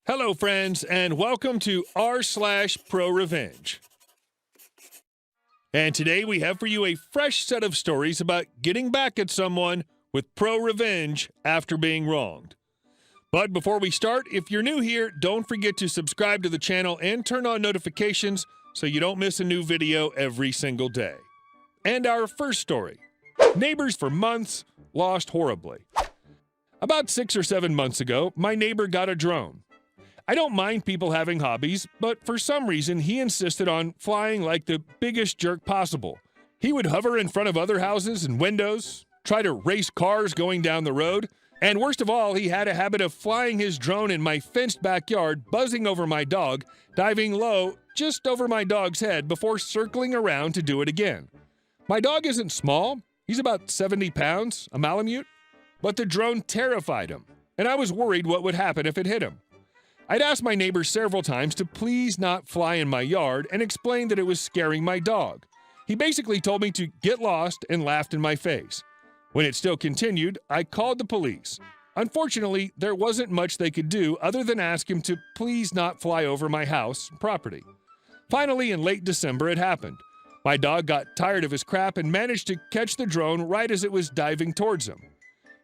Hello, friends, and welcome to r/ProRevenge. And today we have for you a fresh set of stories about getting back at someone with pro-revenge after being wronged. But before we start, if you're new here, don't forget to subscribe to the channel and turn on notifications so you don't miss a new video every single day. And our first story. Neighbors for months lost horribly. About 6 or 7 months ago, my neighbor got a drone. I don't mind people having hobbies, but for some reason he insisted on flying like the biggest jerk possible. He would hover in front of other houses and windows, try to race cars going down the road, and worst of all, he had a habit of flying his drone in my fenced backyard, buzzing over my dog, diving low just over my dog's head before circling around to do it again. My dog isn't small, he's about 70 pounds, a Malamute, but the drone terrified him, and I was worried what would happen if it hit him. I'd asked my neighbor several times to please not fly in my yard and explained that it was scaring my dog. He basically told me to get lost and laughed in my face. When it still continued, I called the police. Unfortunately, there wasn't much they could do other than ask him to please not fly over my house and property. Finally, in late December, it happened. My dog got tired of his crap and managed to catch the drone right as it was diving towards him.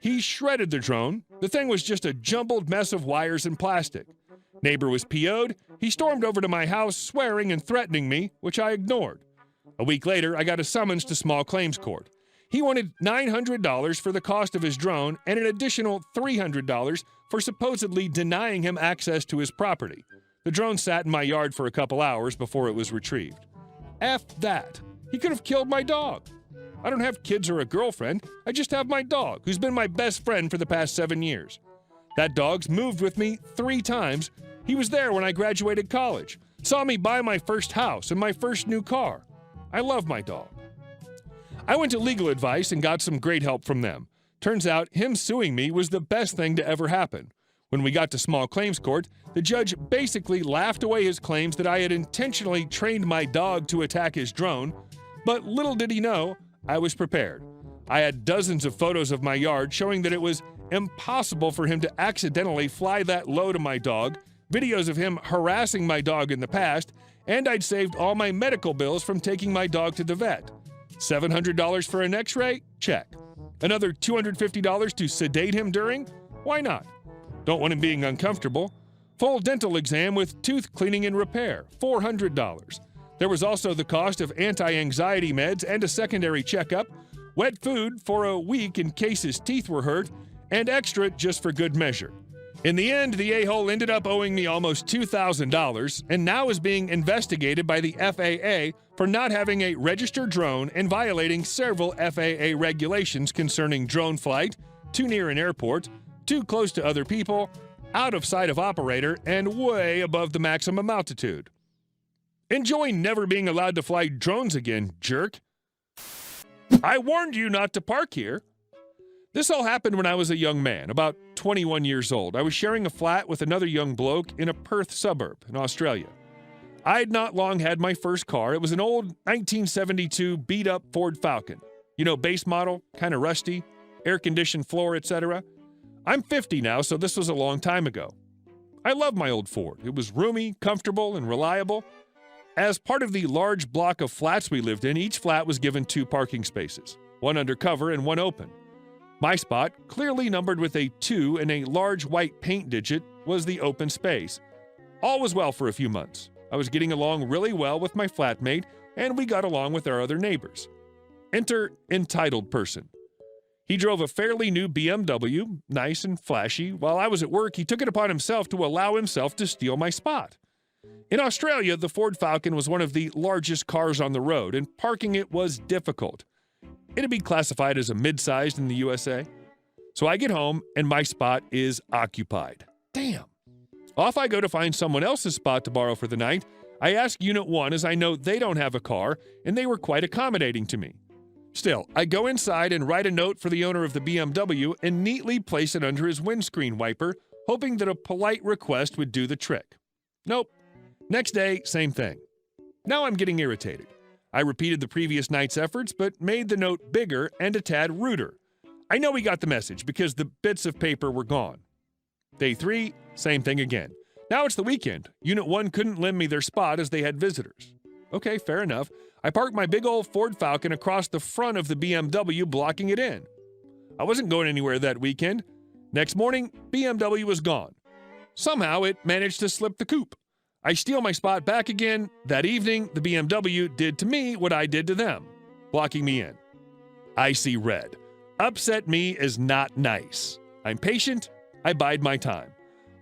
He shredded the drone. The thing was just a jumbled mess of wires and plastic. Neighbor was PO'd. He stormed over to my house, swearing and threatening me, which I ignored. A week later, I got a summons to small claims court. He wanted $900 for the cost of his drone and an additional $300 for supposedly denying him access to his property. The drone sat in my yard for a couple hours before it was retrieved. F that. He could have killed my dog. I don't have kids or a girlfriend. I just have my dog, who's been my best friend for the past 7 years. That dog's moved with me 3 times. He was there when I graduated college, saw me buy my first house and my first new car. I love my dog. I went to legal advice and got some great help from them. Turns out him suing me was the best thing to ever happen. When we got to small claims court, the judge basically laughed away his claims that I had intentionally trained my dog to attack his drone, but little did he know, I was prepared. I had dozens of photos of my yard showing that it was impossible for him to accidentally fly that low to my dog, videos of him harassing my dog in the past, and I'd saved all my medical bills from taking my dog to the vet. $700 for an x-ray? Check. Another $250 to sedate him during? Why not? Don't want him being uncomfortable. Full dental exam with tooth cleaning and repair, $400. There was also the cost of anti-anxiety meds and a secondary checkup, wet food for a week in case his teeth were hurt, and extra just for good measure. In the end, the a-hole ended up owing me almost $2,000 and now is being investigated by the FAA for not having a registered drone and violating several FAA regulations concerning drone flight, too near an airport, too close to other people, out of sight of operator, and way above the maximum altitude. Enjoy never being allowed to fly drones again, jerk. I warned you not to park here. This all happened when I was a young man, about 21 years old. I was sharing a flat with another young bloke in a Perth suburb in Australia. I'd not long had my first car. It was an old 1972 beat-up Ford Falcon. You know, base model, kind of rusty, air-conditioned floor, etc. I'm 50 now, so this was a long time ago. I love my old Ford. It was roomy, comfortable, and reliable. As part of the large block of flats we lived in, each flat was given 2 parking spaces, one undercover and one open. My spot, clearly numbered with a 2 and a large white paint digit, was the open space. All was well for a few months. I was getting along really well with my flatmate, and we got along with our other neighbors. Enter entitled person. He drove a fairly new BMW, nice and flashy. While I was at work, he took it upon himself to allow himself to steal my spot. In Australia, the Ford Falcon was one of the largest cars on the road, and parking it was difficult. It'd be classified as a mid-sized in the USA. So I get home, and my spot is occupied. Damn. Off I go to find someone else's spot to borrow for the night. I ask Unit 1 as I know they don't have a car, and they were quite accommodating to me. Still, I go inside and write a note for the owner of the BMW and neatly place it under his windscreen wiper, hoping that a polite request would do the trick. Nope. Next day, same thing. Now I'm getting irritated. I repeated the previous night's efforts, but made the note bigger and a tad ruder. I know he got the message because the bits of paper were gone. Day 3, same thing again. Now it's the weekend. Unit 1 couldn't lend me their spot as they had visitors. Okay, fair enough. I parked my big old Ford Falcon across the front of the BMW, blocking it in. I wasn't going anywhere that weekend. Next morning, BMW was gone. Somehow it managed to slip the coupe. I steal my spot back again. That evening, the BMW did to me what I did to them, blocking me in. I see red. Upset me is not nice. I'm patient. I bide my time.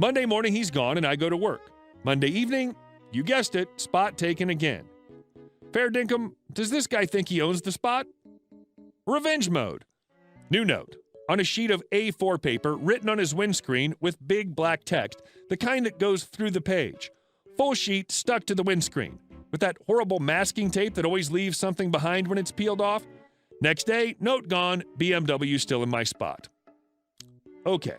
Monday morning, he's gone and I go to work. Monday evening, you guessed it, spot taken again. Fair dinkum, does this guy think he owns the spot? Revenge mode. New note. On a sheet of A4 paper written on his windscreen with big black text, the kind that goes through the page. Full sheet stuck to the windscreen, with that horrible masking tape that always leaves something behind when it's peeled off. Next day, note gone, BMW still in my spot. Okay.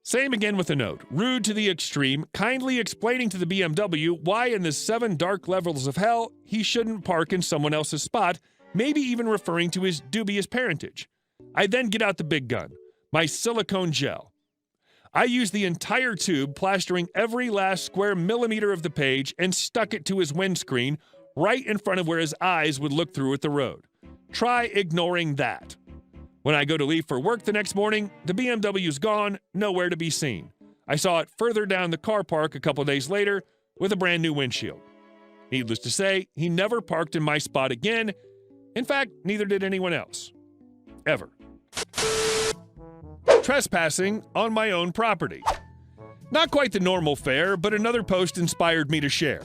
Same again with a note. Rude to the extreme, kindly explaining to the BMW why in the 7 dark levels of hell he shouldn't park in someone else's spot, maybe even referring to his dubious parentage. I then get out the big gun, my silicone gel. I use the entire tube, plastering every last square millimeter of the page, and stuck it to his windscreen, right in front of where his eyes would look through at the road. Try ignoring that. When I go to leave for work the next morning, the BMW's gone, nowhere to be seen. I saw it further down the car park a couple days later with a brand new windshield. Needless to say, he never parked in my spot again. In fact, neither did anyone else. Ever. Trespassing on my own property. Not quite the normal fare, but another post inspired me to share.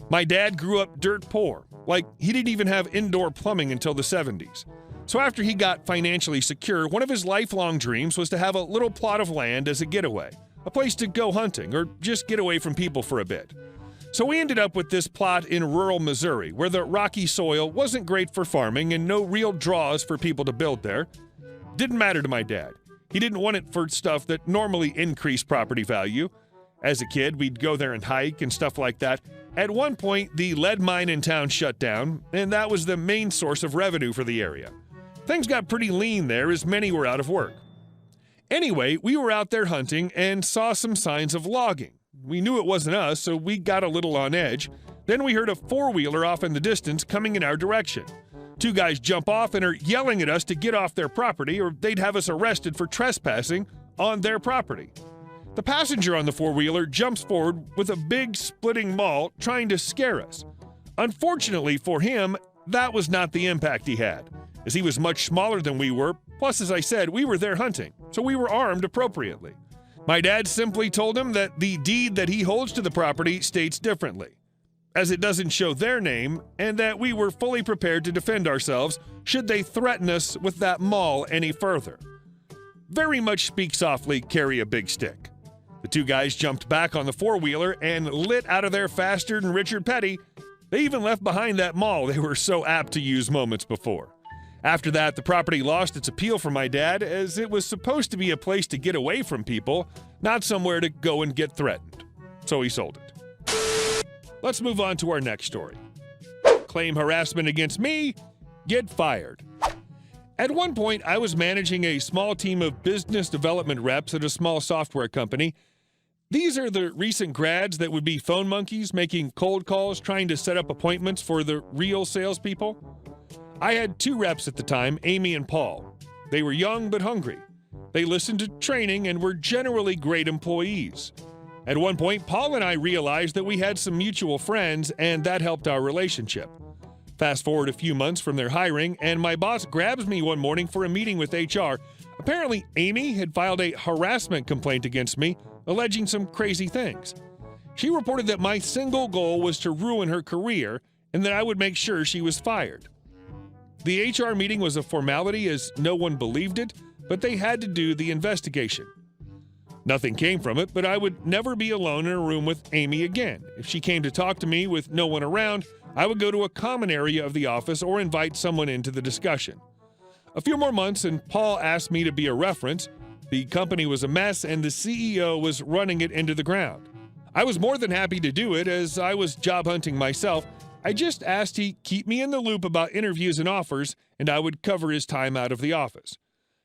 My dad grew up dirt poor, like he didn't even have indoor plumbing until the 70s. So after he got financially secure, one of his lifelong dreams was to have a little plot of land as a getaway, a place to go hunting or just get away from people for a bit. So we ended up with this plot in rural Missouri, where the rocky soil wasn't great for farming and no real draws for people to build there. Didn't matter to my dad. He didn't want it for stuff that normally increased property value. As a kid, we'd go there and hike and stuff like that. At one point, the lead mine in town shut down, and that was the main source of revenue for the area. Things got pretty lean there as many were out of work. Anyway, we were out there hunting and saw some signs of logging. We knew it wasn't us, so we got a little on edge. Then we heard a four-wheeler off in the distance coming in our direction. 2 guys jump off and are yelling at us to get off their property or they'd have us arrested for trespassing on their property. The passenger on the four-wheeler jumps forward with a big splitting maul trying to scare us. Unfortunately for him, that was not the impact he had, as he was much smaller than we were, plus as I said, we were there hunting, so we were armed appropriately. My dad simply told him that the deed that he holds to the property states differently, as it doesn't show their name, and that we were fully prepared to defend ourselves should they threaten us with that maul any further. Very much speak softly, carry a big stick. The 2 guys jumped back on the four-wheeler and lit out of there faster than Richard Petty. They even left behind that maul they were so apt to use moments before. After that, the property lost its appeal for my dad, as it was supposed to be a place to get away from people, not somewhere to go and get threatened. So he sold it. Let's move on to our next story. Claim harassment against me, get fired. At one point, I was managing a small team of business development reps at a small software company. These are the recent grads that would be phone monkeys, making cold calls, trying to set up appointments for the real salespeople. I had 2 reps at the time, Amy and Paul. They were young but hungry. They listened to training and were generally great employees. At one point, Paul and I realized that we had some mutual friends, and that helped our relationship. Fast forward a few months from their hiring, and my boss grabs me one morning for a meeting with HR. Apparently, Amy had filed a harassment complaint against me, alleging some crazy things. She reported that my single goal was to ruin her career and that I would make sure she was fired. The HR meeting was a formality as no one believed it, but they had to do the investigation. Nothing came from it, but I would never be alone in a room with Amy again. If she came to talk to me with no one around, I would go to a common area of the office or invite someone into the discussion. A few more months and Paul asked me to be a reference. The company was a mess and the CEO was running it into the ground. I was more than happy to do it as I was job hunting myself. I just asked he keep me in the loop about interviews and offers, and I would cover his time out of the office.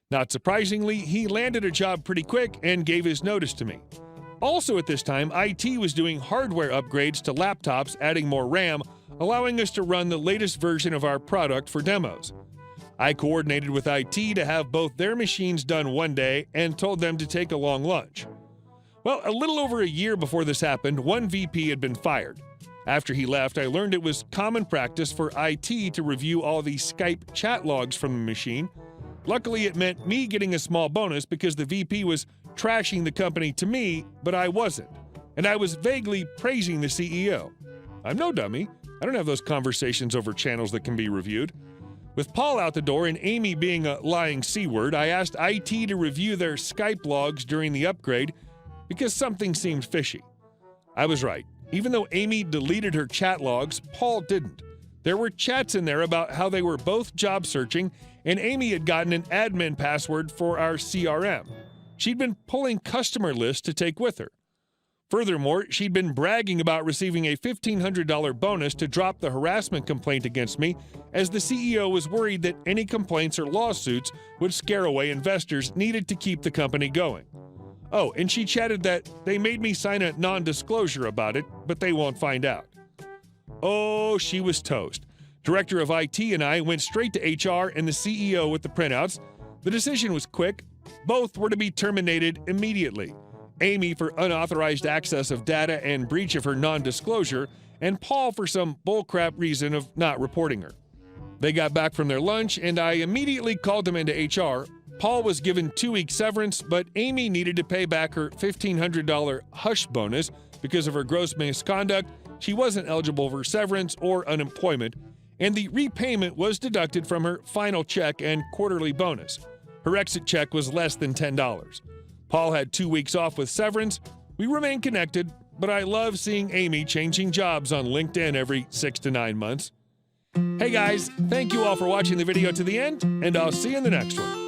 Not surprisingly, he landed a job pretty quick and gave his notice to me. Also at this time, IT was doing hardware upgrades to laptops, adding more RAM, allowing us to run the latest version of our product for demos. I coordinated with IT to have both their machines done one day and told them to take a long lunch. Well, a little over a year before this happened, one VP had been fired. After he left, I learned it was common practice for IT to review all the Skype chat logs from the machine. Luckily, it meant me getting a small bonus because the VP was trashing the company to me, but I wasn't. And I was vaguely praising the CEO. I'm no dummy. I don't have those conversations over channels that can be reviewed. With Paul out the door and Amy being a lying C-word, I asked IT to review their Skype logs during the upgrade because something seemed fishy. I was right. Even though Amy deleted her chat logs, Paul didn't. There were chats in there about how they were both job searching, and Amy had gotten an admin password for our CRM. She'd been pulling customer lists to take with her. Furthermore, she'd been bragging about receiving a $1,500 bonus to drop the harassment complaint against me, as the CEO was worried that any complaints or lawsuits would scare away investors needed to keep the company going. Oh, and she chatted that they made me sign a non-disclosure about it, but they won't find out. Oh, she was toast. Director of IT and I went straight to HR and the CEO with the printouts. The decision was quick. Both were to be terminated immediately. Amy for unauthorized access of data and breach of her non-disclosure, and Paul for some bullcrap reason of not reporting her. They got back from their lunch, and I immediately called them into HR. Paul was given 2-week severance, but Amy needed to pay back her $1,500 hush bonus because of her gross misconduct. She wasn't eligible for severance or unemployment, and the repayment was deducted from her final check and quarterly bonus. Her exit check was less than $10. Paul had 2 weeks off with severance. We remain connected, but I love seeing Amy changing jobs on LinkedIn every 6 to 9 months. Hey guys, thank you all for watching the video to the end, and I'll see you in the next one.